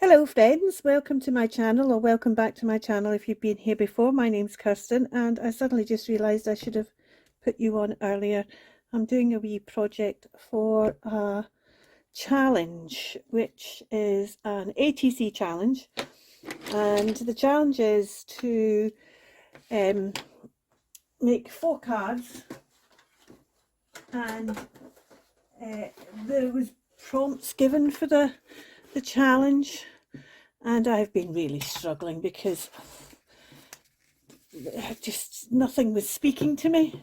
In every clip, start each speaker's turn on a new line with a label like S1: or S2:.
S1: Hello friends, welcome to my channel, or welcome back to my channel if you've been here before. My name's Kirsten and I suddenly just realised I should have put you on earlier. I'm doing a wee project for a challenge, which is an ATC challenge, and the challenge is to make 4 cards, and there was prompts given for the challenge. And I've been really struggling because just nothing was speaking to me.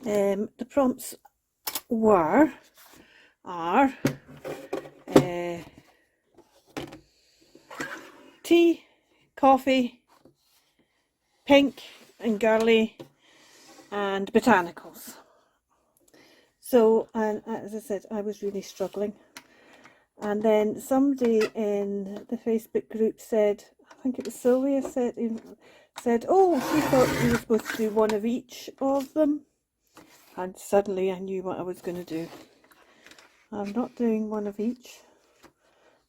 S1: The prompts are tea, coffee, pink and girly, and botanicals. So, and as I said, I was really struggling. And then somebody in the Facebook group said, I think it was Sylvia, said, oh, she thought we were supposed to do one of each of them. And suddenly I knew what I was going to do. I'm not doing one of each.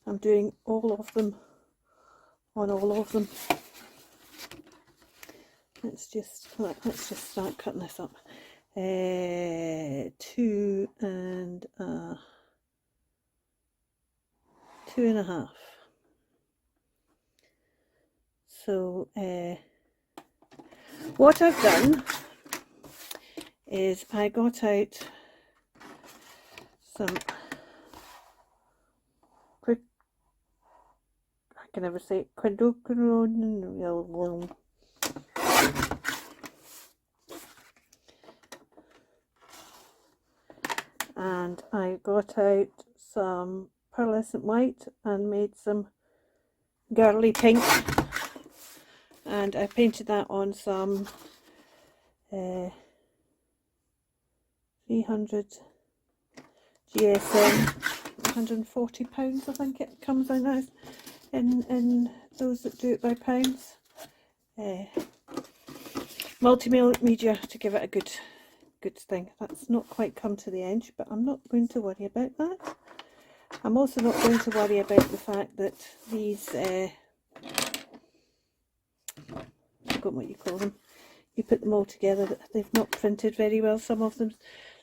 S1: I'm doing all of them on all of them. Let's just start cutting this up. 2 and 2.5. So what I've done is I got out some quick, I can never say it, and I got out some pearlescent white and made some girly pink, and I painted that on some 300 GSM, £140 I think it comes out as in those that do it by pounds. Multimedia to give it a good thing. That's not quite come to the edge, but I'm not going to worry about that. I'm also not going to worry about the fact that these I forgot what you call them, you put them all together, that they've not printed very well. Some of them,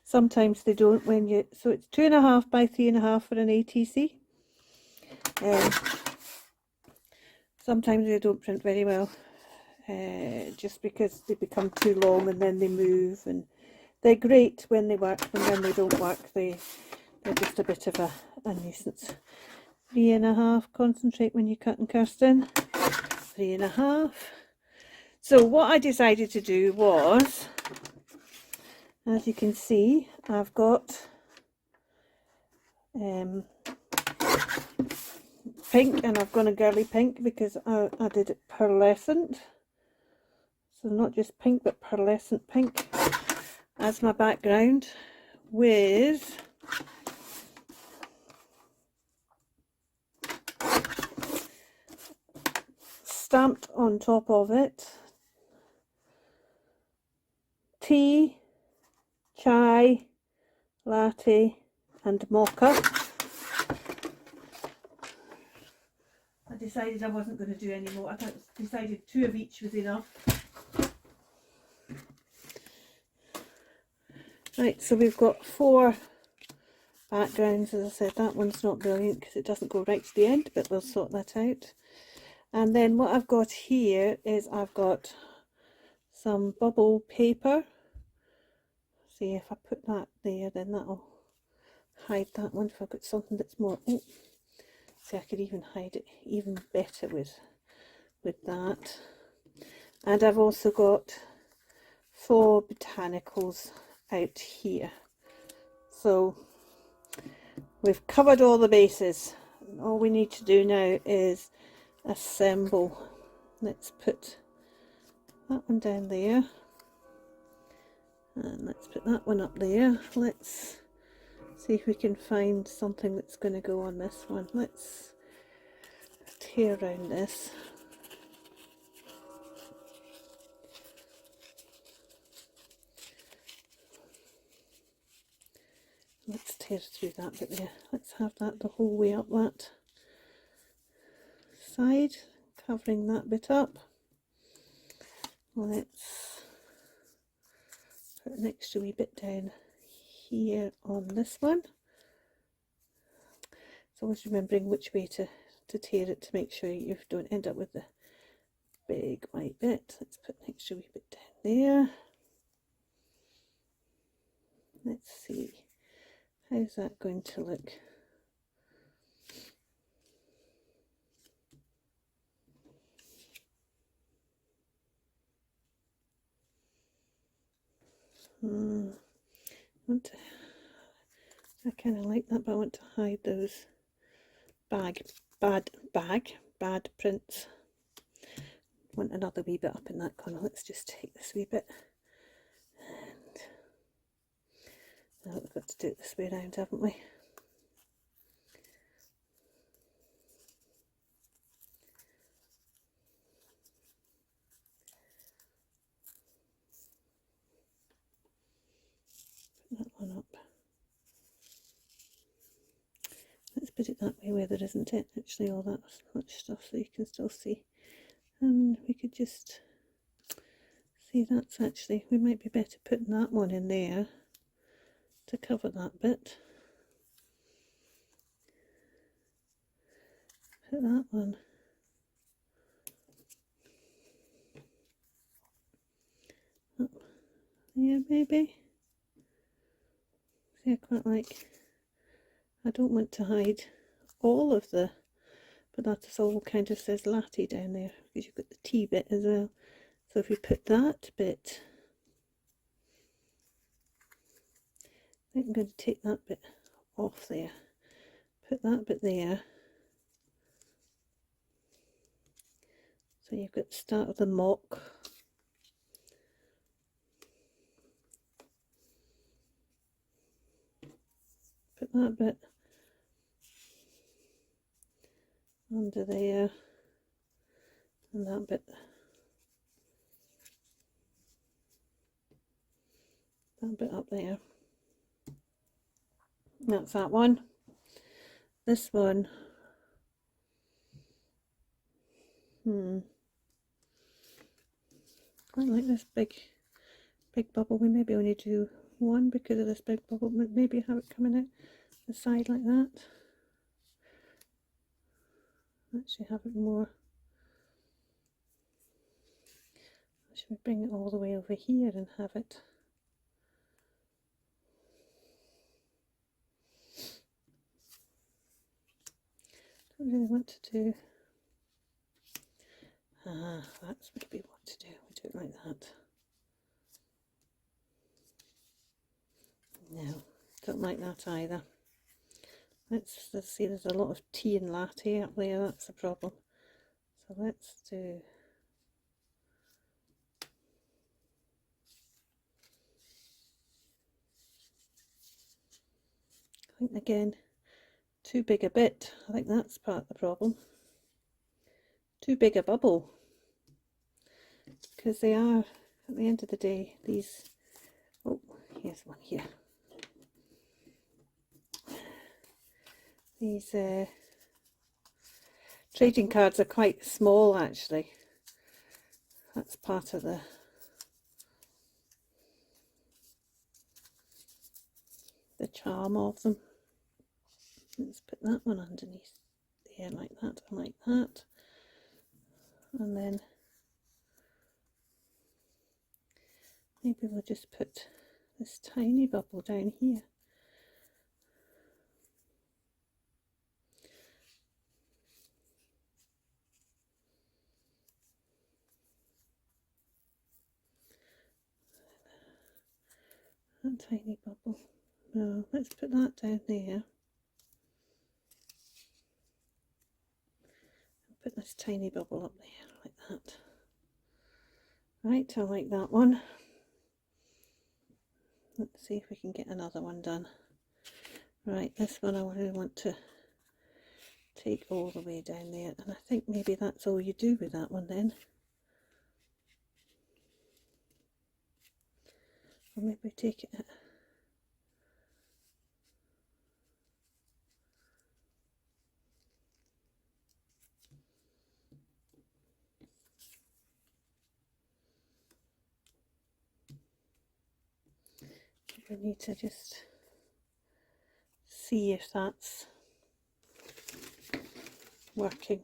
S1: sometimes they don't when you, so it's 2.5 by 3.5 for an ATC. Sometimes they don't print very well, just because they become too long and then they move, and they're great when they work, and when they don't work they're just a bit of a nuisance. 3.5, concentrate when you're cutting, Kirsten. 3.5. So what I decided to do was, as you can see, I've got pink, and I've gone a girly pink because I did it pearlescent. So not just pink, but pearlescent pink as my background, with stamped on top of it tea, chai, latte and mocha. I decided I wasn't going to do any more. I decided 2 of each was enough. Right, so we've got 4 backgrounds. As I said, that one's not brilliant because it doesn't go right to the end, but we'll sort that out. And then what I've got here is I've got some bubble paper. See, if I put that there, then that'll hide that one. If I put something that's more, oh, see, I could even hide it even better with that. And I've also got 4 botanicals out here. So we've covered all the bases. All we need to do now is assemble. Let's put that one down there, and let's put that one up there. Let's see if we can find something that's going to go on this one. Let's tear around this. Let's tear through that bit there. Let's have that the whole way up that. side, covering that bit up. Let's put an extra wee bit down here on this one. It's always remembering which way to tear it to make sure you don't end up with the big white bit. Let's put an extra wee bit down there. Let's see, how's that going to look? I kind of like that, but I want to hide those bad prints. Want another wee bit up in that corner. Let's just take this wee bit, and now we've got to do it this way around, haven't we? Put that one up. Let's put it that way where there isn't actually all that much stuff, so you can still see. And we could just see that's actually, we might be better putting that one in there to cover that bit. Put that one up there maybe. See, I quite like, I don't want to hide all of the, but that is all kind of says latte down there because you've got the tea bit as well. So if we put that bit, I think I'm going to take that bit off there, put that bit there. So you've got the start of the mock. Put that bit under there, and that bit up there. That's that one. This one, quite like this big bubble. We maybe only do one because of this big bubble, but maybe have it coming out the side like that. Actually have it more. Should we bring it all the way over here and have it? Don't really want to do. That's maybe what to do. We do it like that. No, don't like that either. Let's see, there's a lot of tea and latte up there, that's the problem. So let's do, I think again, too big a bit. I think that's part of the problem. Too big a bubble. Because they are, at the end of the day, these, oh, here's one here. These trading cards are quite small actually. That's part of the charm of them. Let's put that one underneath there like that and like that. And then maybe we'll just put this tiny bubble down here. That tiny bubble. No, let's put that down there. Put this tiny bubble up there like that. Right, I like that one. Let's see if we can get another one done. Right, this one I really want to take all the way down there, and I think maybe that's all you do with that one then. Or maybe take it. we need to just see if that's working.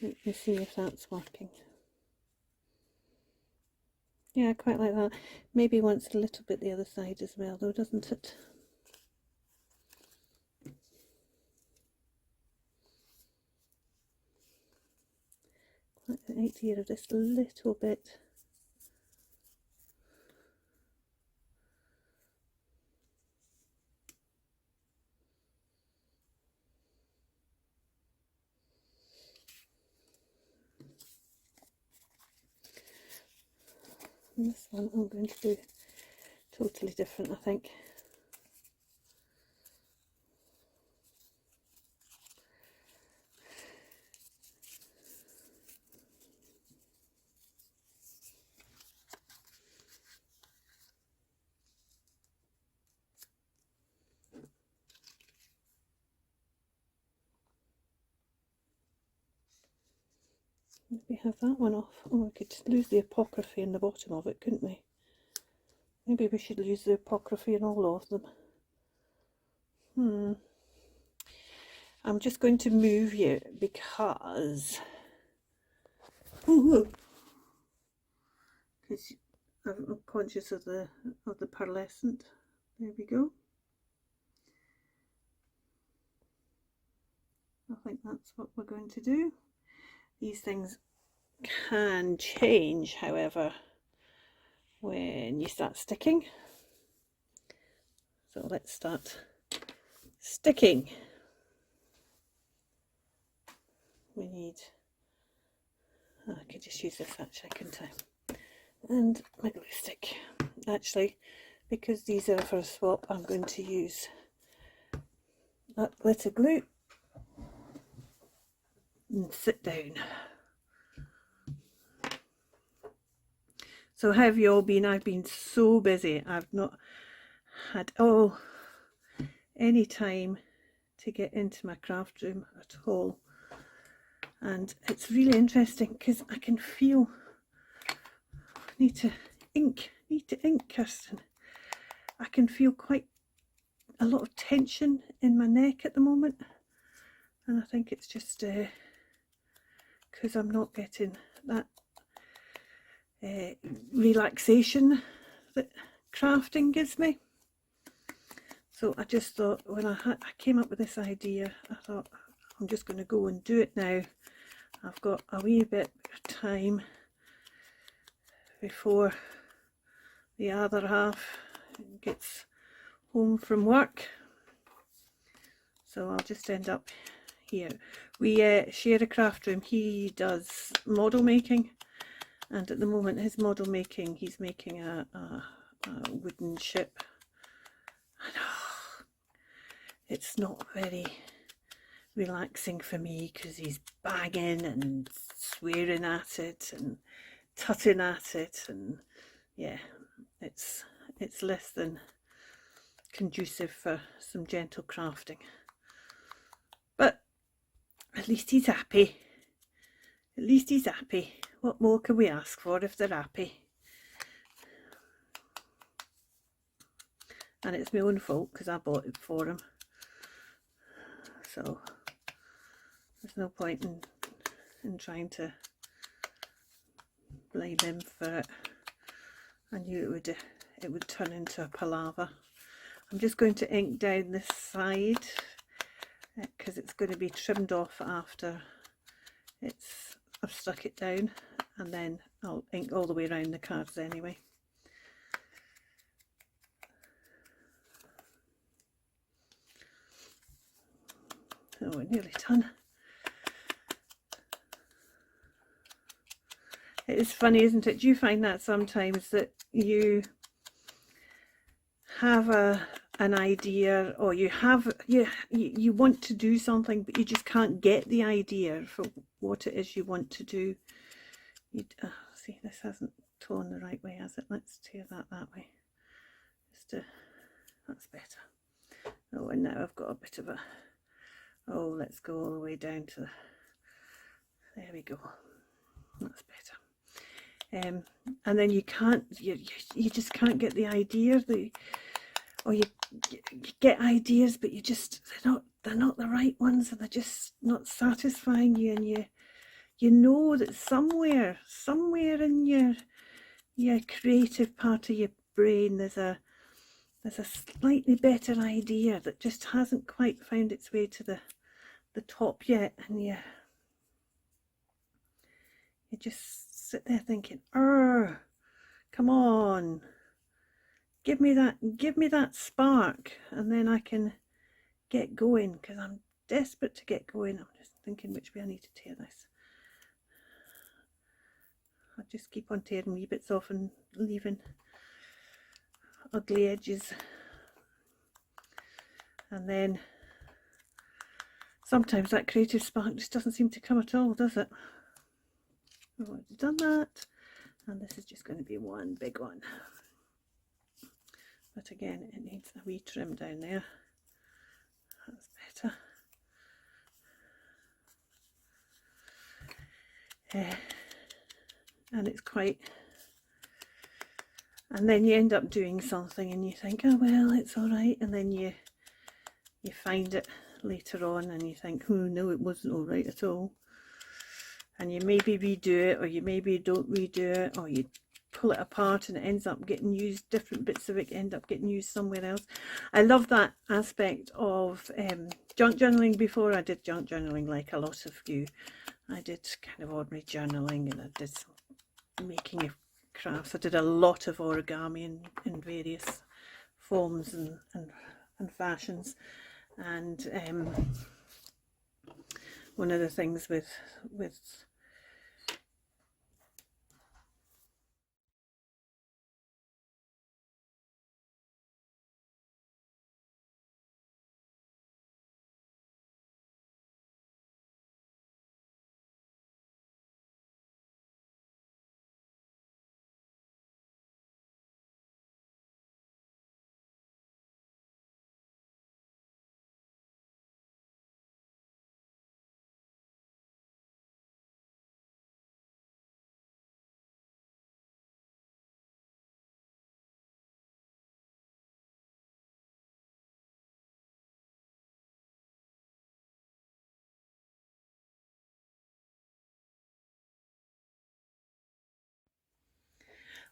S1: Let me see if that's working. Yeah, I quite like that. Maybe wants a little bit the other side as well though, doesn't it? Quite the idea of this little bit. And this one I'm going to do totally different, I think. Maybe have that one off. Oh, we could lose the apocryphy in the bottom of it, couldn't we? Maybe we should lose the apocryphy in all of them. I'm just going to move you because I'm conscious of the pearlescent. There we go. I think that's what we're going to do. These things can change, however, when you start sticking. So let's start sticking. We need, I could just use this actually, couldn't I? And my glue stick. Actually, because these are for a swap, I'm going to use that glitter glue and sit down. So how have you all been? I've been so busy. I've not had any time to get into my craft room at all. And it's really interesting because I can feel, need to ink, Kirsten. I can feel quite a lot of tension in my neck at the moment. And I think it's just because I'm not getting that relaxation that crafting gives me. So I just thought, when I came up with this idea, I thought I'm just going to go and do it now. I've got a wee bit of time before the other half gets home from work, so I'll just end up here. We share a craft room. He does model making, and at the moment his model making, he's making a wooden ship. It's not very relaxing for me because he's banging and swearing at it and tutting at it, and yeah, it's less than conducive for some gentle crafting. But at least he's happy. At least he's happy. What more can we ask for if they're happy? And it's my own fault because I bought it for him. So there's no point in trying to blame him for it. I knew it would turn into a palaver. I'm just going to ink down this side because it's going to be trimmed off after I've stuck it down, and then I'll ink all the way around the cards anyway. Oh, we're nearly done. It is funny, isn't it? Do you find that sometimes that you have an idea, or you want to do something, but you just can't get the idea for what it is you want to do? See, this hasn't torn the right way, has it? Let's tear that way. That's better. Oh, and now I've got a bit of a, let's go all the way down to there we go. That's better. and then you just can't get the idea, or you get ideas, but they're not the right ones, and they're just not satisfying you, and you know that somewhere in your creative part of your brain there's a slightly better idea that just hasn't quite found its way to the top yet, and you just sit there thinking, come on, give me that spark, and then I can get going, because I'm desperate to get going. I'm just thinking which way I need to tear this. I just keep on tearing wee bits off and leaving ugly edges, and then sometimes that creative spark just doesn't seem to come at all, does it? Oh, I've done that, and this is just going to be one big one, but again it needs a wee trim down there. That's better. And it's quite, and then you end up doing something and you think, oh well, it's all right, and then you find it later on and you think, oh no, it wasn't all right at all, and you maybe redo it, or you maybe don't redo it, or you pull it apart and it ends up getting used, different bits of it end up getting used somewhere else. I love that aspect of junk journaling. Before I did junk journaling, like a lot of you, I did kind of ordinary journaling, and I did some making of crafts. I did a lot of origami in various forms and fashions, and one of the things with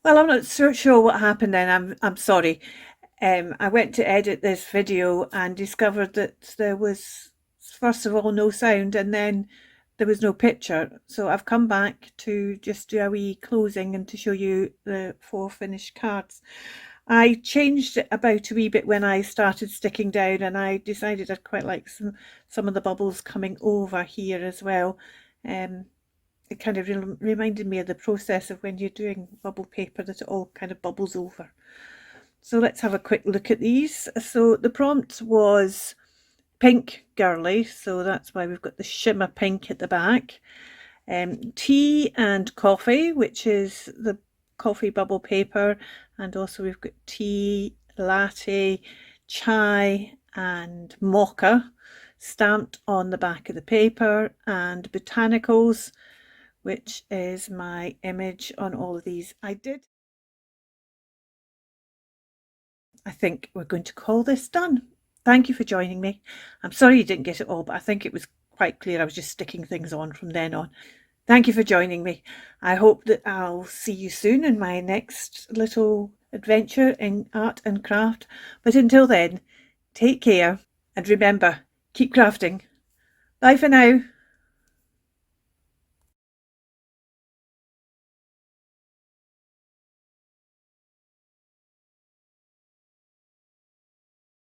S1: well, I'm not so sure what happened then. I'm sorry. I went to edit this video and discovered that there was, first of all, no sound, and then there was no picture. So I've come back to just do a wee closing and to show you the 4 finished cards. I changed it about a wee bit when I started sticking down, and I decided I'd quite like some of the bubbles coming over here as well. It kind of reminded me of the process of when you're doing bubble paper, that it all kind of bubbles over. So let's have a quick look at these. So the prompt was pink girly, so that's why we've got the shimmer pink at the back. Tea and coffee, which is the coffee bubble paper, and also we've got tea, latte, chai and mocha stamped on the back of the paper, and botanicals, which is my image on all of these. I think we're going to call this done. Thank you for joining me. I'm sorry you didn't get it all, but I think it was quite clear. I was just sticking things on from then on. Thank you for joining me. I hope that I'll see you soon in my next little adventure in art and craft. But until then, take care, and remember, keep crafting. Bye for now.